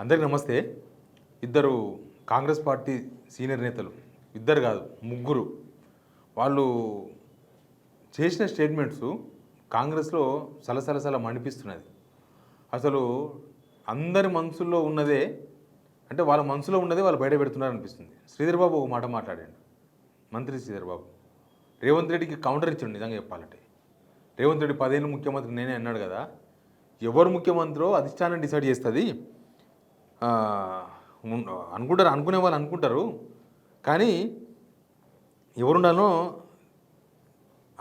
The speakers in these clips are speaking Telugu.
అందరికీ నమస్తే. ఇద్దరు కాంగ్రెస్ పార్టీ సీనియర్ నేతలు, ఇద్దరు కాదు ముగ్గురు, వాళ్ళు చేసిన స్టేట్మెంట్స్ కాంగ్రెస్లో సలసలసల మండిపిస్తున్నది. అసలు అందరి మనసులో ఉన్నదే, అంటే వాళ్ళ మనసులో ఉన్నదే వాళ్ళు బయట పెడుతున్నారు అనిపిస్తుంది. శ్రీధర్ బాబు ఒక మాట మాట్లాడాడు, మంత్రి శ్రీధర్ బాబు రేవంత్ రెడ్డికి కౌంటర్ ఇచ్చాడు. నిజంగా చెప్పాలంటే రేవంత్ రెడ్డి 10 ఏళ్ళు ముఖ్యమంత్రి నేనే అన్నాడు కదా, ఎవరు ముఖ్యమంత్రో అధిష్టానం డిసైడ్ చేస్తుంది అనుకుంటారు, అనుకునే వాళ్ళు అనుకుంటారు, కానీ ఎవరుండాలో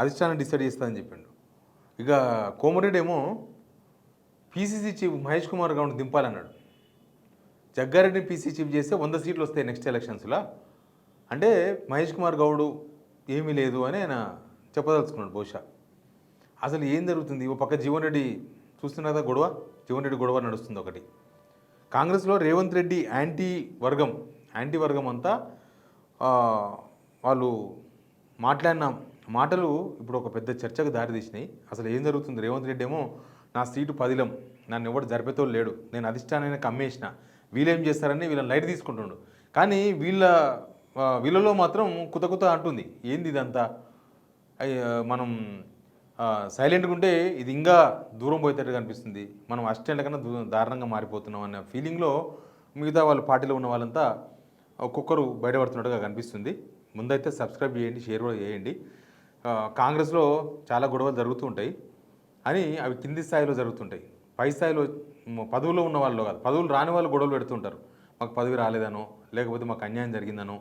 అధిష్టానం డిసైడ్ చేస్తుందని చెప్పిండు. ఇక కోమరెడ్డి ఏమో పీసీసీ చీఫ్ మహేష్ కుమార్ గౌడ్ దింపాలన్నాడు. జగ్గారెడ్డిని పీసీ చీఫ్ చేస్తే 100 సీట్లు వస్తాయి నెక్స్ట్ ఎలక్షన్స్లో. అంటే మహేష్ కుమార్ గౌడ్ ఏమీ లేదు అని ఆయన చెప్పదలుచుకున్నాడు. బహుశా అసలు ఏం జరుగుతుంది? ఓ పక్క జీవన్ రెడ్డి చూస్తున్నా కదా గొడవ, జీవన్ రెడ్డి గొడవ నడుస్తుంది ఒకటి. కాంగ్రెస్లో రేవంత్ రెడ్డి యాంటీ వర్గం అంతా వాళ్ళు మాట్లాడిన మాటలు ఇప్పుడు ఒక పెద్ద చర్చకు దారితీసినాయి. అసలు ఏం జరుగుతుంది? రేవంత్ రెడ్డి ఏమో నా సీటు 10లం, నన్ను ఎవడు జరిపేతో లేడు, నేను అధిష్టానాన్ని కమ్మేసిన, వీళ్ళేం చేస్తారని వీళ్ళని లైట్ తీసుకుంటుండు. కానీ వీళ్ళలో మాత్రం కుత అంటుంది. ఏంది ఇదంతా? మనం సైలెంట్గా ఉంటే ఇది ఇంకా దూరం పోయేటట్టుగా అనిపిస్తుంది, మనం అసిస్టెంట్ల కన్నా దారుణంగా మారిపోతున్నాం అనే ఫీలింగ్లో మిగతా వాళ్ళ పార్టీలో ఉన్న వాళ్ళంతా ఒక్కొక్కరు బయటపడుతున్నట్టుగా కనిపిస్తుంది. ముందైతే సబ్స్క్రైబ్ చేయండి, షేర్ కూడా చేయండి. కాంగ్రెస్లో చాలా గొడవలు జరుగుతూ ఉంటాయి అని అవి కింది స్థాయిలో జరుగుతుంటాయి. పై స్థాయిలో పదవులో ఉన్న వాళ్ళు కాదు, పదవులు రాని వాళ్ళు గొడవలు పెడుతుంటారు. మాకు పదవి రాలేదనో, లేకపోతే మాకు అన్యాయం జరిగిందనో,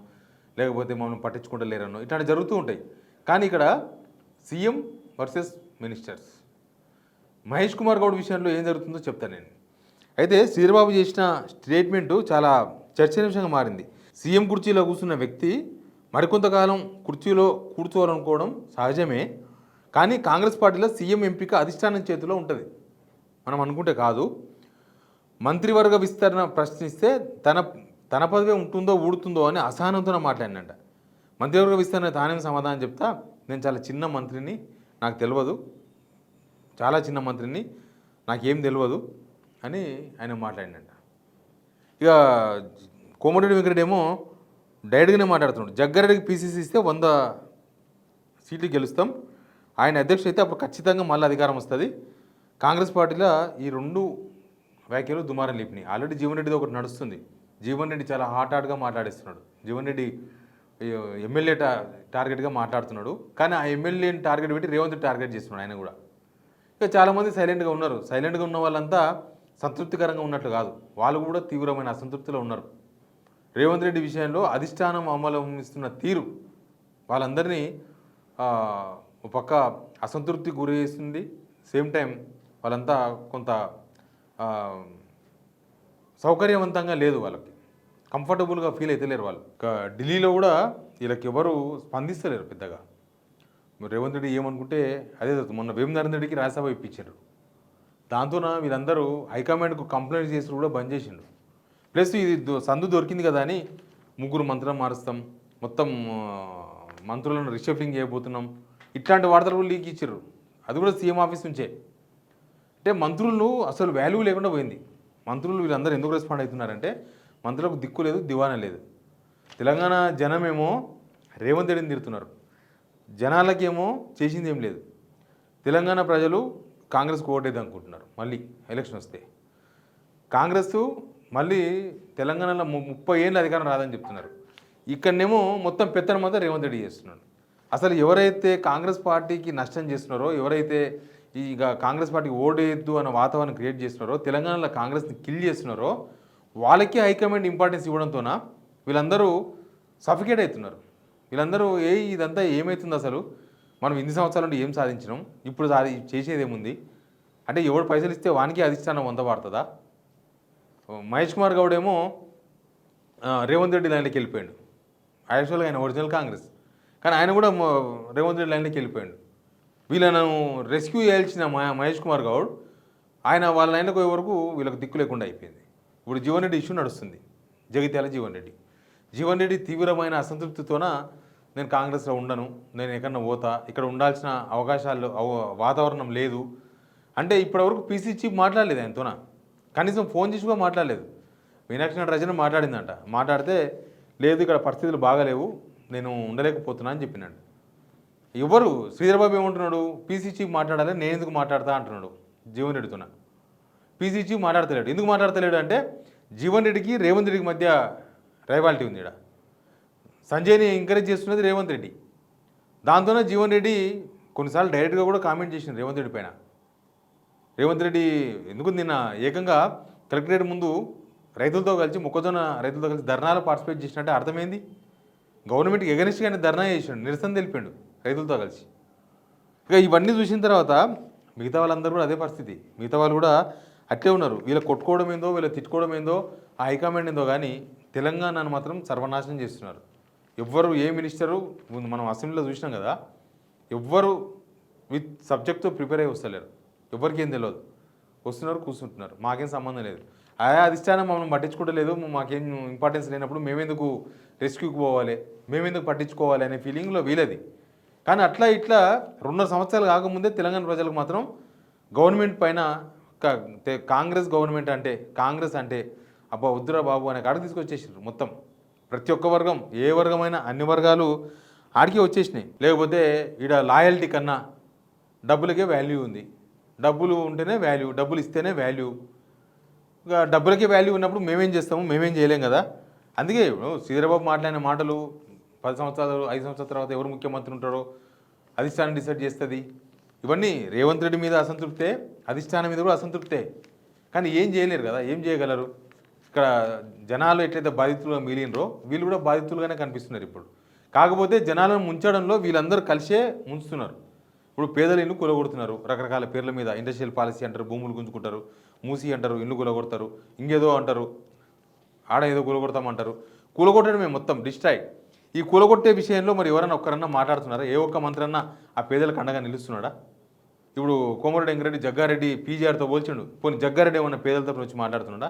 లేకపోతే మమ్మల్ని పట్టించుకుంటలేరనో, ఇట్లాంటి జరుగుతూ ఉంటాయి. కానీ ఇక్కడ CM versus ministers, Mahesh Kumar Goud విషయంలో ఏం జరుగుతుందో చెప్తాను నేను. అయితే శ్రీధర్బాబు చేసిన స్టేట్మెంటు చాలా చర్చనీయాంశంగా మారింది. సీఎం కుర్చీలో కూర్చున్న వ్యక్తి మరికొంతకాలం కుర్చీలో కూర్చోవాలనుకోవడం సహజమే, కానీ కాంగ్రెస్ పార్టీలో సీఎం ఎంపిక అధిష్టానం చేతిలో ఉంటుంది, మనం అనుకుంటే కాదు. మంత్రివర్గ విస్తరణ ప్రశ్నిస్తే తన పదవి ఉంటుందో ఊడుతుందో అని అసహనంతో మాట్లాడినంట. మంత్రివర్గ విస్తరణ తానేం సమాధానం చెప్తా, నేను చాలా చిన్న మంత్రిని, నాకు తెలియదు, చాలా చిన్న మంత్రిని, నాకేం తెలియదు అని ఆయన మాట్లాడినంట. ఇక కోమటిరెడ్డి వెంకరెడ్డి ఏమో డైరెక్ట్గానే మాట్లాడుతున్నాడు. జగ్గారెడ్డికి పీసీసీ ఇస్తే 100 సీట్లు గెలుస్తాం, ఆయన అధ్యక్షుడు అయితే అప్పుడు ఖచ్చితంగా మళ్ళీ అధికారం వస్తుంది. కాంగ్రెస్ పార్టీలో ఈ 2 వ్యాఖ్యలు దుమారం లేపినాయి. ఆల్రెడీ జీవన్ రెడ్డిది ఒకటి నడుస్తుంది. జీవన్ రెడ్డి చాలా హాట్గా మాట్లాడిస్తున్నాడు. జీవన్ రెడ్డి ఎమ్మెల్యే టార్గెట్గా మాట్లాడుతున్నాడు, కానీ ఆ ఎమ్మెల్యేని టార్గెట్ పెట్టి రేవంత్ రెడ్డి టార్గెట్ చేస్తున్నాడు ఆయన కూడా. ఇక చాలామంది సైలెంట్గా ఉన్నారు. సైలెంట్గా ఉన్న వాళ్ళంతా సంతృప్తికరంగా ఉన్నట్లు కాదు, వాళ్ళు కూడా తీవ్రమైన అసంతృప్తిలో ఉన్నారు. రేవంత్ రెడ్డి విషయంలో అధిష్టానం అమలుస్తున్న తీరు వాళ్ళందరినీ ఒక పక్క అసంతృప్తి గురి చేస్తుంది. సేమ్ టైం వాళ్ళంతా కొంత సౌకర్యవంతంగా లేదు, వాళ్ళకి కంఫర్టబుల్గా ఫీల్ అయితే లేరు వాళ్ళు. ఢిల్లీలో కూడా వీళ్ళకి ఎవరు స్పందిస్తలేరు పెద్దగా. రేవంత్ రెడ్డి ఏమనుకుంటే అదే జరుగుతుంది. మొన్న వేమనరేంద్ర రెడ్డికి రాజ్యసభ ఇప్పించారు, దాంతోన వీళ్ళందరూ హైకమాండ్కు కంప్లైంట్ చేసి కూడా బంద్ చేసిండు. ప్లస్ ఇది సందు దొరికింది కదా అని 3 మంత్రులను మారుస్తాం, మొత్తం మంత్రులను రిషఫింగ్ చేయబోతున్నాం, ఇట్లాంటి వార్తలు కూడా లీక్ ఇచ్చారు. అది కూడా సీఎం ఆఫీస్ నుంచే. అంటే మంత్రులు అసలు వాల్యూ లేకుండా పోయింది. మంత్రులు వీళ్ళందరూ ఎందుకు రెస్పాండ్ అవుతున్నారంటే మంత్రులకు దిక్కు లేదు, దివానా లేదు. తెలంగాణ జనమేమో రేవంత్ రెడ్డిని తిడుతున్నారు, జనాలకేమో చేసింది ఏం లేదు. తెలంగాణ ప్రజలు కాంగ్రెస్కి ఓటేద్దాం అనుకుంటున్నారు. మళ్ళీ ఎలక్షన్ వస్తే కాంగ్రెస్ మళ్ళీ తెలంగాణలో 30 ఏళ్ళు అధికారం రాదని చెప్తున్నారు. ఇక్కడనేమో మొత్తం పెత్తనం అంతా రేవంత్ రెడ్డి చేస్తున్నాడు. అసలు ఎవరైతే కాంగ్రెస్ పార్టీకి నష్టం చేస్తున్నారో, ఎవరైతే ఇక కాంగ్రెస్ పార్టీకి ఓటేయద్దు అన్న వాతావరణం క్రియేట్ చేస్తున్నారో, తెలంగాణలో కాంగ్రెస్ని కిల్ చేస్తున్నారో, వాళ్ళకి హైకమాండ్ ఇంపార్టెన్స్ ఇవ్వడంతోన వీళ్ళందరూ సఫికేట్ అవుతున్నారు. వీళ్ళందరూ ఇదంతా ఏమవుతుంది, అసలు మనం ఇన్ని సంవత్సరాల నుండి ఏం సాధించినాం, ఇప్పుడు చేసేది ఏముంది అంటే ఎవడు పైసలు ఇస్తే వానికి అధిష్టానం వందబడుతుందా? మహేష్ కుమార్ గౌడ్ ఏమో రేవంత్ రెడ్డి లైన్లోకి వెళ్ళిపోయాడు. యాక్చువల్గా ఆయన ఒరిజినల్ కాంగ్రెస్, కానీ ఆయన కూడా రేవంత్ రెడ్డి లైన్లోకి వెళ్ళిపోయాడు. వీళ్ళను రెస్క్యూ చేయాల్సిన మహేష్ కుమార్ గౌడ్ ఆయన వాళ్ళ లైన్లోకి పోయే వరకు వీళ్ళకి దిక్కు లేకుండా అయిపోయింది. ఇప్పుడు జీవన్ రెడ్డి ఇష్యూ నడుస్తుంది, జగిత్యాల జీవన్ రెడ్డి తీవ్రమైన అసంతృప్తితోన నేను కాంగ్రెస్లో ఉండను, నేను ఎక్కడన్నా పోతా, ఇక్కడ ఉండాల్సిన అవకాశాలు వాతావరణం లేదు అంటే ఇప్పటివరకు పీసీ చీఫ్ మాట్లాడలేదు ఆయనతోన, కనీసం ఫోన్ చేసి కూడా మాట్లాడలేదు. మీనాక్షి నటరాజన్ మాట్లాడిందంట. మాట్లాడితే లేదు ఇక్కడ పరిస్థితులు బాగాలేవు, నేను ఉండలేకపోతున్నా అని చెప్పినాడు. ఎవరు శ్రీధర్బాబు ఏమంటున్నాడు, పీసీ చీఫ్ మాట్లాడాలి, నేను ఎందుకు మాట్లాడతా అంటున్నాడు జీవన్ రెడ్డితోన. పీసీ చీఫ్ మాట్లాడతలేడు. ఎందుకు మాట్లాడతలేడు అంటే జీవన్ రెడ్డికి రేవంత్ రెడ్డికి మధ్య రైవాలిటీ ఉంది. ఇక్కడ సంజయ్ని ఎంకరేజ్ చేస్తున్నది రేవంత్ రెడ్డి. దాంతోనే జీవన్ రెడ్డి కొన్నిసార్లు డైరెక్ట్గా కూడా కామెంట్ చేసింది రేవంత్ రెడ్డి పైన. రేవంత్ రెడ్డి ఎందుకు నిన్న ఏకంగా కలెక్టరేట్ ముందు రైతులతో కలిసి మొక్కజొన్న రైతులతో కలిసి ధర్నాలో పార్టిసిపేట్ చేసినట్టే అర్థమైంది. గవర్నమెంట్కి ఎగనిస్ట్గానే ధర్నా చేసాడు, నిరసన తెలిపాడు రైతులతో కలిసి. ఇక ఇవన్నీ చూసిన తర్వాత మిగతా వాళ్ళందరూ కూడా అదే పరిస్థితి. మిగతా వాళ్ళు కూడా అట్లే ఉన్నారు. వీళ్ళ కొట్టుకోవడం ఏందో, వీళ్ళ తిట్టుకోవడం ఏందో, ఆ హైకమాండ్ ఏందో కానీ తెలంగాణను మాత్రం సర్వనాశనం చేస్తున్నారు. ఎవ్వరు ఏ మినిస్టరు మనం అసెంబ్లీలో చూసినాం కదా, ఎవ్వరు విత్ సబ్జెక్ట్తో ప్రిపేర్ అయ్యి వస్తలేరు. ఎవరికి ఏం తెలియదు, వస్తున్నారు కూర్చుంటున్నారు, మాకేం సంబంధం లేదు. అధిష్టానం మమ్మల్ని పట్టించుకోవట్లేదు, మాకేం ఇంపార్టెన్స్ లేనప్పుడు మేమెందుకు రెస్క్యూకి పోవాలి, మేమెందుకు పట్టించుకోవాలి అనే ఫీలింగ్లో వీలది. కానీ అట్లా ఇట్లా 2.5 సంవత్సరాలు కాకముందే తెలంగాణ ప్రజలకు మాత్రం గవర్నమెంట్ పైన కాంగ్రెస్ గవర్నమెంట్ అంటే కాంగ్రెస్ అంటే అబ్బా వద్దురా బాబు అనే కాడికి తీసుకొచ్చేసారు. మొత్తం ప్రతి ఒక్క వర్గం, ఏ వర్గమైనా అన్ని వర్గాలు ఆడికి వచ్చేసినాయి. లేకపోతే ఈడ లాయల్టీ కన్నా డబ్బులకే వాల్యూ ఉంది. డబ్బులు ఉంటేనే వాల్యూ, డబ్బులు ఇస్తేనే వాల్యూ. ఇక డబ్బులకే వాల్యూ ఉన్నప్పుడు మేమేం చేస్తాము, మేమేం చేయలేం కదా. అందుకే శ్రీధరబాబు మాట్లాడిన మాటలు 10 సంవత్సరాలు 5 సంవత్సరాల తర్వాత ఎవరు ముఖ్యమంత్రి ఉంటారో అధిష్టానం డిసైడ్ చేస్తుంది. ఇవన్నీ రేవంత్ రెడ్డి మీద అసంతృప్తే, అధిష్టానం మీద కూడా అసంతృప్తే. కానీ ఏం చేయలేరు కదా, ఏం చేయగలరు. ఇక్కడ జనాలు ఎట్లయితే బాధితులుగా మిగిలినరో వీళ్ళు కూడా బాధితులుగానే కనిపిస్తున్నారు ఇప్పుడు. కాకపోతే జనాలను ముంచడంలో వీళ్ళందరూ కలిసే ముంచుతున్నారు. ఇప్పుడు పేదల ఇల్లు కూలగొడుతున్నారు రకరకాల పేర్ల మీద. ఇండస్ట్రియల్ పాలసీ అంటారు, భూములు గుంజుకుంటారు, మూసి అంటారు, ఇల్లు కూలగొడతారు, ఇంకేదో అంటారు, ఆడ ఏదో కూలగొడతామంటారు. కూలగొట్టడమే మొత్తం డిస్ట్రాయ్. ఈ కూలగొట్టే విషయంలో మరి ఎవరైనా ఒక్కరన్నా మాట్లాడుతున్నారా? ఏ ఒక్క మంత్రి అన్నా ఆ పేదలకు అండగా నిలుస్తున్నాడా? ఇప్పుడు కోమరెడ్డి వెంకరెడ్డి జగ్గారెడ్డి పీజీఆర్తో పోల్చిండు. పోనీ జగ్గారెడ్డి ఏమన్నా పేదల తరపున వచ్చి మాట్లాడుతున్నాడా?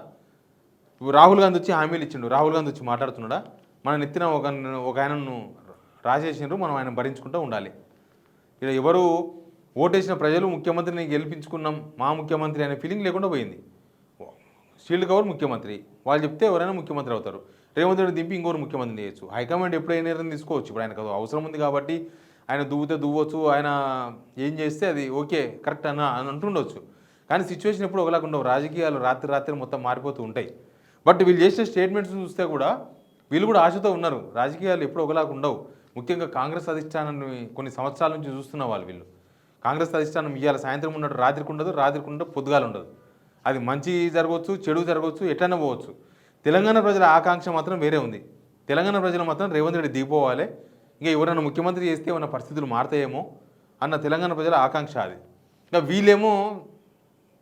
ఇప్పుడు రాహుల్ గాంధీ వచ్చి హామీలు ఇచ్చిండు, రాహుల్ గాంధీ వచ్చి మాట్లాడుతున్నాడా? మన నెత్తిన ఒక ఆయనను రాసేసిండ్రు, మనం ఆయన భరించుకుంటూ ఉండాలి. ఇక్కడ ఎవరు ఓటేసిన ప్రజలు ముఖ్యమంత్రిని గెలిపించుకున్నాం మా ముఖ్యమంత్రి అనే ఫీలింగ్ లేకుండా పోయింది. షీల్డ్ కవర్ ముఖ్యమంత్రి, వాళ్ళు చెప్తే ఎవరైనా ముఖ్యమంత్రి అవుతారు. రేవంత్ రెడ్డి దింపి ఇంకోరు ముఖ్యమంత్రి చేయొచ్చు. హైకమాండ్ ఎప్పుడైనా నిర్ణయం తీసుకోవచ్చు. ఇప్పుడు ఆయనకు అవసరం ఉంది కాబట్టి ఆయన దువ్వుతే దువ్వచ్చు, ఆయన ఏం చేస్తే అది ఓకే కరెక్ట్ అంటుండొచ్చు. కానీ సిచ్యువేషన్ ఎప్పుడు ఒకలాగా ఉండవు. రాజకీయాలు రాత్రి మొత్తం మారిపోతూ ఉంటాయి. బట్ వీళ్ళు చేసిన స్టేట్మెంట్స్ చూస్తే కూడా వీళ్ళు కూడా ఆశతో ఉన్నారు. రాజకీయాలు ఎప్పుడు ఒకలాగా ఉండవు. ముఖ్యంగా కాంగ్రెస్ అధిష్టానాన్ని కొన్ని సంవత్సరాల నుంచి చూస్తున్న వీళ్ళు కాంగ్రెస్ అధిష్టానం ఇవాళ సాయంత్రం ఉన్నట్టు రాత్రికి ఉండదు, రాత్రికి ఉండదు, పొద్దుగాల ఉండదు. అది మంచి జరగవచ్చు, చెడు జరగవచ్చు, ఎట్లన్నా పోవచ్చు. తెలంగాణ ప్రజల ఆకాంక్ష మాత్రం వేరే ఉంది. తెలంగాణ ప్రజలు మాత్రం రేవంత్ రెడ్డి దిగిపోవాలి, ఇంకా ఎవరైనా ముఖ్యమంత్రి చేస్తే ఏమైనా పరిస్థితులు మారుతాయేమో అన్న తెలంగాణ ప్రజల ఆకాంక్ష అది. ఇంకా వీళ్ళేమో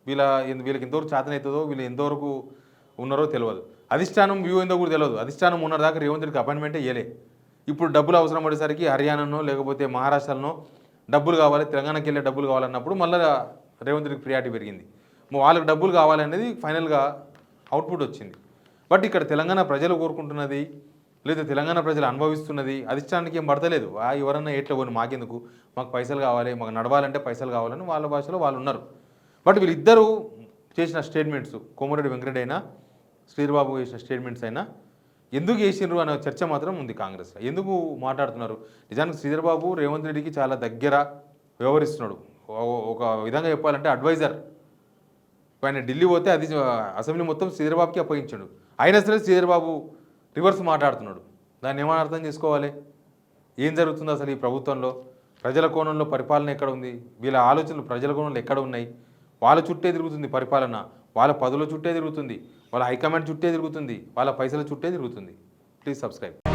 వీళ్ళకి ఎంతవరకు చేతనవుతుందో, వీళ్ళు ఎంతవరకు ఉన్నారో తెలియదు. అధిష్టానం వ్యూ ఏందో కూడా తెలియదు. అధిష్టానం ఉన్నదాకా రేవంత్ రెడ్డికి అపాయింట్మెంటే ఇవ్వలే. ఇప్పుడు డబ్బులు అవసరం పడేసరికి హర్యానానో లేకపోతే మహారాష్ట్రలో డబ్బులు కావాలి, తెలంగాణకి వెళ్ళే డబ్బులు కావాలన్నప్పుడు మళ్ళీ రేవంత్ రెడ్డికి ప్రియారిటీ పెరిగింది. వాళ్ళకి డబ్బులు కావాలనేది ఫైనల్గా అవుట్పుట్ వచ్చింది. బట్ ఇక్కడ తెలంగాణ ప్రజలు కోరుకుంటున్నది లేదా తెలంగాణ ప్రజలు అనుభవిస్తున్నది అధిష్టానానికి ఏం పడతలేదు. ఎవరన్నా ఎట్లా పోని మాకెందుకు, మాకు పైసలు కావాలి, మాకు నడవాలంటే పైసలు కావాలని వాళ్ళ భాషలో వాళ్ళు ఉన్నారు. బట్ వీళ్ళిద్దరూ చేసిన స్టేట్మెంట్స్, కోమరెడ్డి వెంకరెడ్డి అయినా శ్రీధర్బాబు చేసిన స్టేట్మెంట్స్ అయినా ఎందుకు చేసిండ్రు అనే చర్చ మాత్రం ఉంది కాంగ్రెస్లో. ఎందుకు మాట్లాడుతున్నారు? నిజానికి శ్రీధర్బాబు రేవంత్ రెడ్డికి చాలా దగ్గర వ్యవహరిస్తున్నాడు. ఒక విధంగా చెప్పాలంటే అడ్వైజర్. ఆయన ఢిల్లీ పోతే అది అసెంబ్లీ మొత్తం శ్రీధర్బాబుకి అప్పగించాడు. అయినా సరే శ్రీధర్బాబు రివర్స్ మాట్లాడుతున్నాడు. దాన్ని ఏమైనా అర్థం చేసుకోవాలి? ఏం జరుగుతుంది అసలు ఈ ప్రభుత్వంలో? ప్రజల కోణంలో పరిపాలన ఎక్కడ ఉంది? వీళ్ళ ఆలోచనలు ప్రజల కోణంలో ఎక్కడ ఉన్నాయి? వాళ్ళ చుట్టే తిరుగుతుంది పరిపాలన, వాళ్ళ పదుల చుట్టే తిరుగుతుంది, వాళ్ళ హైకమాండ్ చుట్టే తిరుగుతుంది, వాళ్ళ పైసల చుట్టే తిరుగుతుంది. Please subscribe.